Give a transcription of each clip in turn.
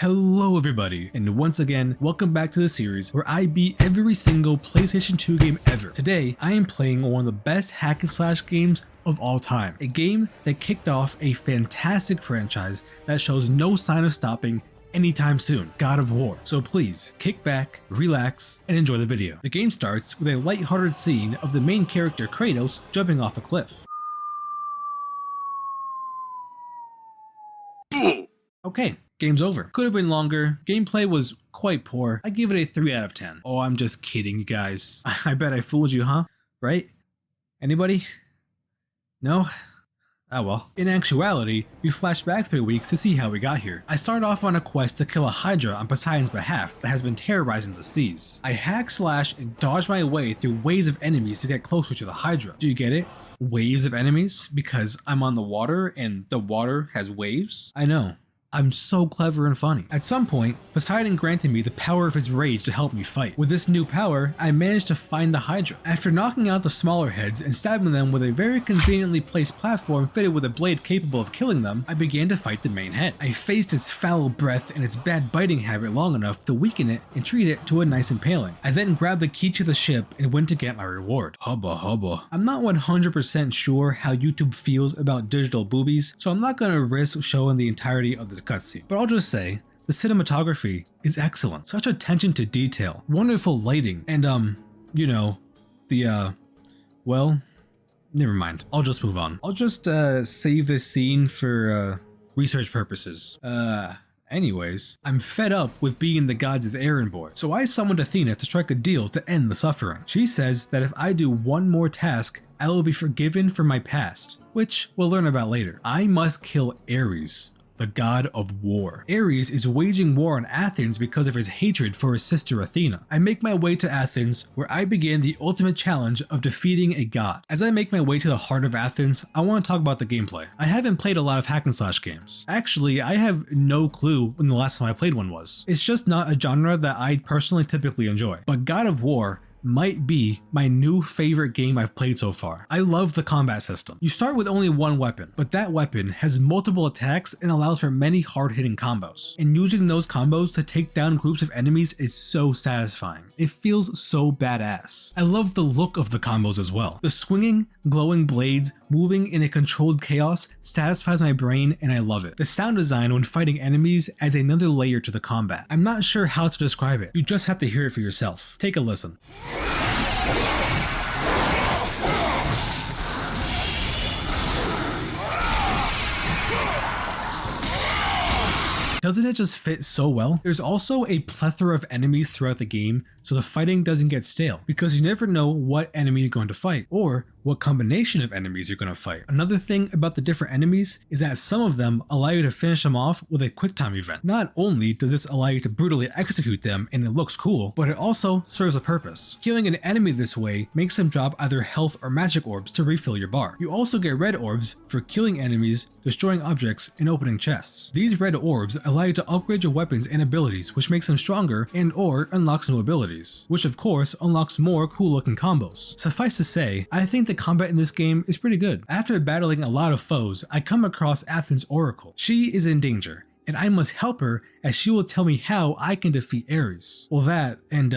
Hello everybody, and once again, welcome back to the series where I beat every single PlayStation 2 game ever. Today, I am playing one of the best hack and slash games of all time. A game that kicked off a fantastic franchise that shows no sign of stopping anytime soon, God of War. So please, kick back, relax, and enjoy the video. The game starts with a lighthearted scene of the main character Kratos jumping off a cliff. Okay. Game's over. Could have been longer. Gameplay was quite poor. I give it a 3 out of 10. Oh, I'm just kidding, you guys. I bet I fooled you, huh? Right? Anybody? No? Ah well. In actuality, we flash back 3 weeks to see how we got here. I start off on a quest to kill a Hydra on Poseidon's behalf that has been terrorizing the seas. I hack slash and dodge my way through waves of enemies to get closer to the Hydra. Do you get it? Waves of enemies? Because I'm on the water and the water has waves? I know. I'm so clever and funny. At some point, Poseidon granted me the power of his rage to help me fight. With this new power, I managed to find the Hydra. After knocking out the smaller heads and stabbing them with a very conveniently placed platform fitted with a blade capable of killing them, I began to fight the main head. I faced its foul breath and its bad biting habit long enough to weaken it and treat it to a nice impaling. I then grabbed the key to the ship and went to get my reward. Hubba hubba. I'm not 100% sure how YouTube feels about digital boobies, so I'm not gonna risk showing the entirety of this cutscene, but I'll just say the cinematography is excellent. Such attention to detail, wonderful lighting, and well, never mind. I'll just move on. I'll just save this scene for research purposes. Anyways, I'm fed up with being the gods' errand boy, so I summoned Athena to strike a deal to end the suffering. She says that if I do one more task, I will be forgiven for my past, which we'll learn about later. I must kill Ares, the god of war. Ares is waging war on Athens because of his hatred for his sister Athena. I make my way to Athens, where I begin the ultimate challenge of defeating a god. As I make my way to the heart of Athens, I want to talk about the gameplay. I haven't played a lot of hack and slash games. Actually, I have no clue when the last time I played one was. It's just not a genre that I personally typically enjoy. But God of War might be my new favorite game I've played so far. I love the combat system. You start with only one weapon, but that weapon has multiple attacks and allows for many hard-hitting combos. And using those combos to take down groups of enemies is so satisfying. It feels so badass. I love the look of the combos as well. The swinging, glowing blades moving in a controlled chaos satisfies my brain, and I love it. The sound design when fighting enemies adds another layer to the combat. I'm not sure how to describe it. You just have to hear it for yourself. Take a listen. Doesn't it just fit so well? There's also a plethora of enemies throughout the game, so the fighting doesn't get stale, because you never know what enemy you're going to fight, or what combination of enemies you're going to fight. Another thing about the different enemies is that some of them allow you to finish them off with a quick time event. Not only does this allow you to brutally execute them and it looks cool, but it also serves a purpose. Killing an enemy this way makes them drop either health or magic orbs to refill your bar. You also get red orbs for killing enemies, destroying objects, and opening chests. These red orbs allow you to upgrade your weapons and abilities, which makes them stronger and or unlocks new abilities, which of course unlocks more cool looking combos. Suffice to say, I think the combat in this game is pretty good. After battling a lot of foes, I come across Athens' Oracle. She is in danger, and I must help her as she will tell me how I can defeat Ares. Well, that and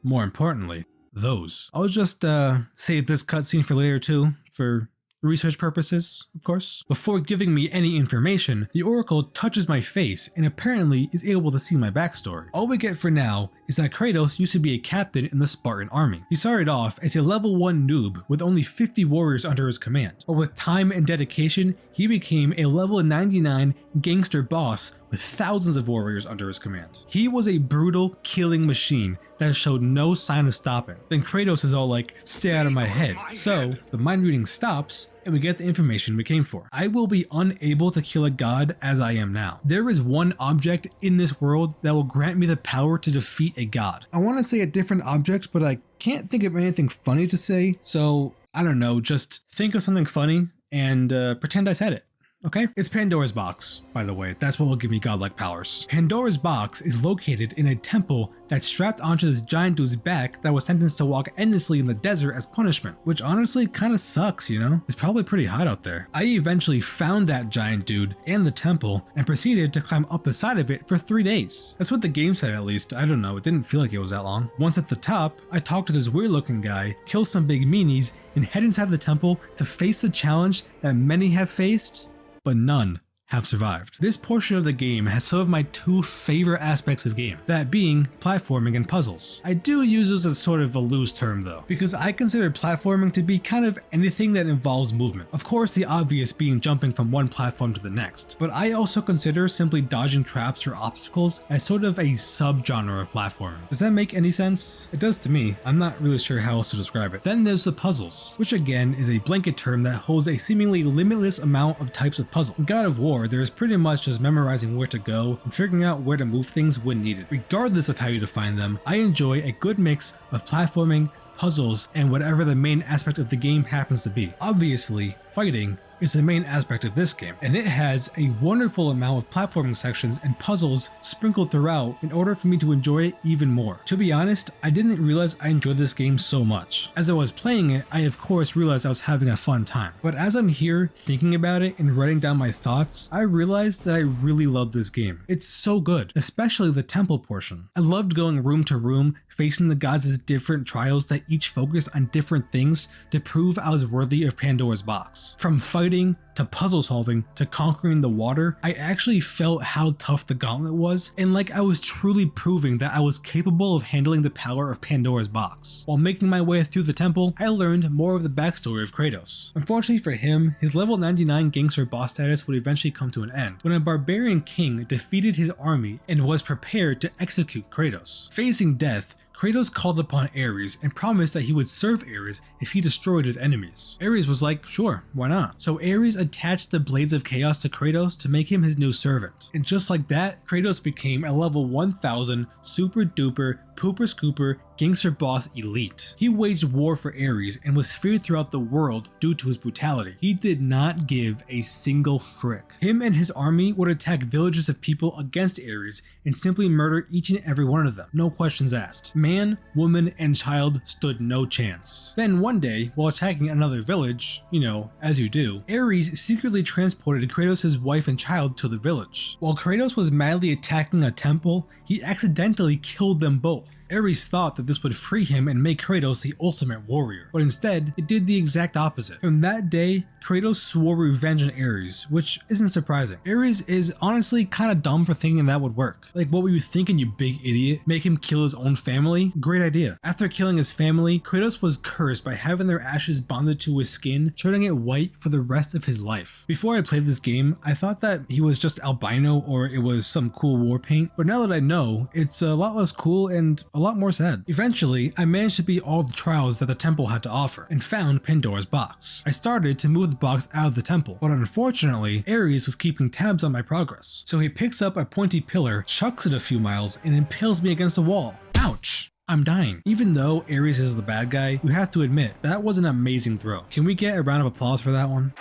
more importantly, those. I'll just save this cutscene for later too, for research purposes, of course. Before giving me any information, the Oracle touches my face and apparently is able to see my backstory. All we get for now is that Kratos used to be a captain in the Spartan army. He started off as a level 1 noob with only 50 warriors under his command, but with time and dedication, he became a level 99 gangster boss with thousands of warriors under his command. He was a brutal killing machine that showed no sign of stopping. Then Kratos is all like, stay out of my head. So the mind reading stops and we get the information we came for. I will be unable to kill a god as I am now. There is one object in this world that will grant me the power to defeat a god. I want to say a different object, but I can't think of anything funny to say, so I don't know, just think of something funny and pretend I said it. okay? It's Pandora's box, by the way. That's what will give me godlike powers. Pandora's box is located in a temple that's strapped onto this giant dude's back that was sentenced to walk endlessly in the desert as punishment, which honestly kind of sucks, you know? It's probably pretty hot out there. I eventually found that giant dude and the temple and proceeded to climb up the side of it for 3 days. That's what the game said, at least. I don't know, it didn't feel like it was that long. Once at the top, I talked to this weird looking guy, kill some big meanies, and head inside the temple to face the challenge that many have faced, but none have survived. This portion of the game has some of my 2 favorite aspects of game, that being platforming and puzzles. I do use those as sort of a loose term though, because I consider platforming to be kind of anything that involves movement. Of course, the obvious being jumping from one platform to the next, but I also consider simply dodging traps or obstacles as sort of a subgenre of platforming. Does that make any sense? It does to me. I'm not really sure how else to describe it. Then there's the puzzles, which again is a blanket term that holds a seemingly limitless amount of types of puzzle. In God of War, there is pretty much just memorizing where to go and figuring out where to move things when needed. Regardless of how you define them, I enjoy a good mix of platforming, puzzles, and whatever the main aspect of the game happens to be. Obviously, fighting is the main aspect of this game, and it has a wonderful amount of platforming sections and puzzles sprinkled throughout in order for me to enjoy it even more. To be honest, I didn't realize I enjoyed this game so much. As I was playing it, I of course realized I was having a fun time, but as I'm here thinking about it and writing down my thoughts, I realized that I really love this game. It's so good, especially the temple portion. I loved going room to room, facing the gods' different trials that each focus on different things to prove I was worthy of Pandora's box. From fighting to puzzle solving to conquering the water, I actually felt how tough the gauntlet was, and like I was truly proving that I was capable of handling the power of Pandora's box. While making my way through the temple, I learned more of the backstory of Kratos. Unfortunately for him, his level 99 gangster boss status would eventually come to an end when a barbarian king defeated his army and was prepared to execute Kratos. Facing death, Kratos called upon Ares and promised that he would serve Ares if he destroyed his enemies. Ares was like, sure, why not? So Ares attached the Blades of Chaos to Kratos to make him his new servant. And just like that, Kratos became a level 1000 super duper pooper scooper gangster boss elite. He waged war for Ares and was feared throughout the world due to his brutality. He did not give a single frick. Him and his army would attack villages of people against Ares and simply murder each and every one of them, no questions asked. Man, woman, and child stood no chance. Then one day, while attacking another village, you know, as you do, Ares secretly transported Kratos' wife and child to the village. While Kratos was madly attacking a temple, he accidentally killed them both. Ares thought that this would free him and make Kratos the ultimate warrior, but instead, it did the exact opposite. From that day, Kratos swore revenge on Ares, which isn't surprising. Ares is honestly kind of dumb for thinking that would work. Like, what were you thinking, you big idiot? Make him kill his own family? Great idea. After killing his family, Kratos was cursed by having their ashes bonded to his skin, turning it white for the rest of his life. Before I played this game, I thought that he was just albino or it was some cool war paint, but now that I know, it's a lot less cool and a lot more sad. Eventually, I managed to beat all the trials that the temple had to offer and found Pandora's box. I started to move the box out of the temple, but unfortunately, Ares was keeping tabs on my progress. So he picks up a pointy pillar, chucks it a few miles, and impales me against a wall. Ouch! I'm dying. Even though Ares is the bad guy, you have to admit, that was an amazing throw. Can we get a round of applause for that one?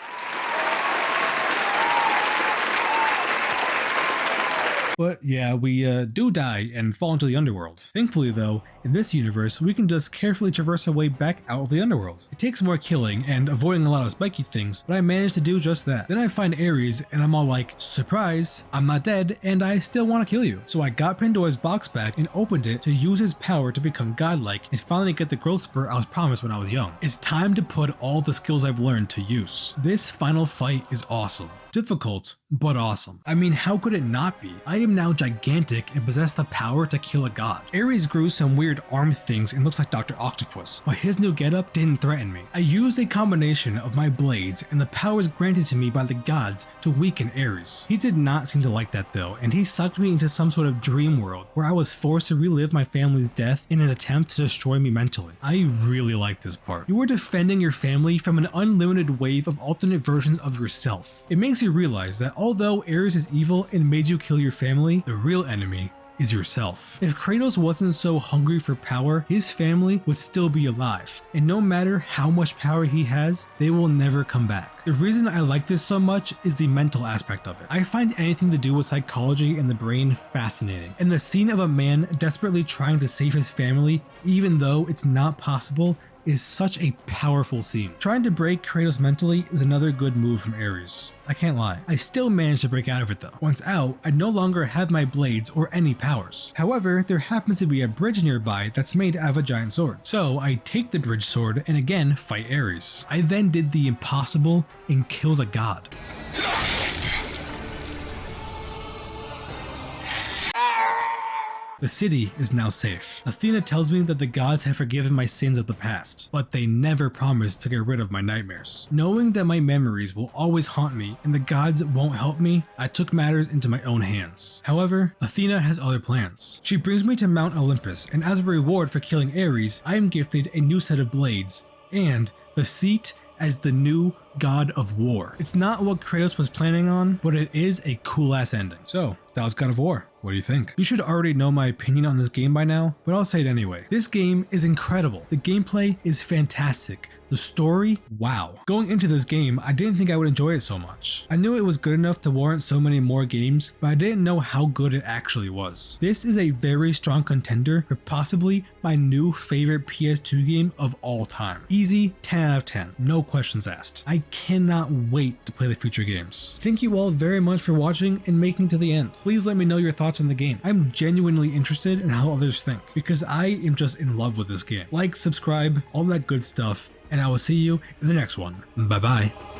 But yeah, we do die and fall into the underworld. Thankfully though, in this universe, we can just carefully traverse our way back out of the underworld. It takes more killing and avoiding a lot of spiky things, but I managed to do just that. Then I find Ares and I'm all like, surprise, I'm not dead and I still want to kill you. So I got Pandora's box back and opened it to use his power to become godlike and finally get the growth spurt I was promised when I was young. It's time to put all the skills I've learned to use. This final fight is awesome. Difficult, but awesome. I mean, how could it not be? I am now gigantic and possess the power to kill a god. Ares grew some weird arm things and looks like Dr. Octopus, but his new getup didn't threaten me. I used a combination of my blades and the powers granted to me by the gods to weaken Ares. He did not seem to like that though, and he sucked me into some sort of dream world where I was forced to relive my family's death in an attempt to destroy me mentally. I really like this part. You are defending your family from an unlimited wave of alternate versions of yourself. It makes you realize that although Ares is evil and made you kill your family, the real enemy is yourself. If Kratos wasn't so hungry for power, his family would still be alive, and no matter how much power he has, they will never come back. The reason I like this so much is the mental aspect of it. I find anything to do with psychology and the brain fascinating, and the scene of a man desperately trying to save his family, even though it's not possible, is such a powerful scene. Trying to break Kratos mentally is another good move from Ares. I can't lie. I still managed to break out of it though. Once out, I no longer have my blades or any powers. However, there happens to be a bridge nearby that's made out of a giant sword. So I take the bridge sword and again fight Ares. I then did the impossible and killed a god. The city is now safe. Athena tells me that the gods have forgiven my sins of the past, but they never promised to get rid of my nightmares. Knowing that my memories will always haunt me and the gods won't help me, I took matters into my own hands. However, Athena has other plans. She brings me to Mount Olympus, and as a reward for killing Ares, I am gifted a new set of blades and the seat as the new god of war. It's not what Kratos was planning on, but it is a cool ass ending. So that was God of War. What do you think? You should already know my opinion on this game by now, but I'll say it anyway. This game is incredible. The gameplay is fantastic. The story, wow. Going into this game, I didn't think I would enjoy it so much. I knew it was good enough to warrant so many more games, but I didn't know how good it actually was. This is a very strong contender for possibly my new favorite PS2 game of all time. Easy 10 out of 10, no questions asked. I cannot wait to play the future games. Thank you all very much for watching and making it to the end. Please let me know your thoughts on the game. I'm genuinely interested in how others think because I am just in love with this game. Like, subscribe, all that good stuff, and I will see you in the next one. Bye bye.